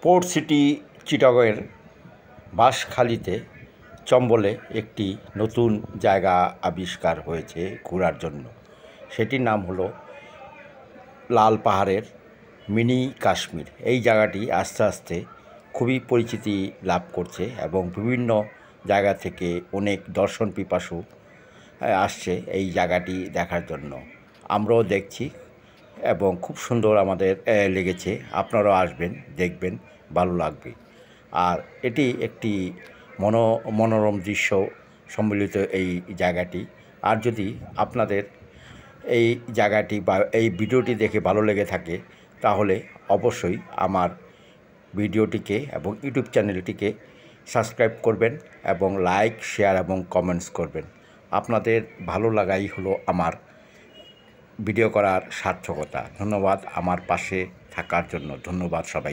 Port city চিটাগংয়ের বাঁশখালীতে চম্বলে একটি নতুন জায়গা আবিষ্কার হয়েছে ঘোরার জন্য। সেটির নাম হলো লাল পাহাড়ের মিনি কাশ্মীর। এই জায়গাটি আস্তে আস্তে খুবই পরিচিতি লাভ করছে এবং বিভিন্ন জায়গা থেকে অনেক দর্শন পিপাসু আসছে এই জায়গাটি দেখার জন্য। আমরাও দেখছি এবং খুব সুন্দর আমাদের লেগেছে। আপনারাও আসবেন, দেখবেন, ভালো লাগবে। আর এটি একটি মনোরম দৃশ্য সম্মিলিত এই জায়গাটি। আর যদি আপনাদের এই জায়গাটি বা এই ভিডিওটি দেখে ভালো লেগে থাকে তাহলে অবশ্যই আমার ভিডিওটিকে এবং ইউটিউব চ্যানেলটিকে সাবস্ক্রাইব করবেন এবং লাইক, শেয়ার এবং কমেন্টস করবেন। আপনাদের ভালো লাগাই হলো আমার ভিডিও করার সার্থকতা। ধন্যবাদ আমার পাশে থাকার জন্য। ধন্যবাদ সবাই।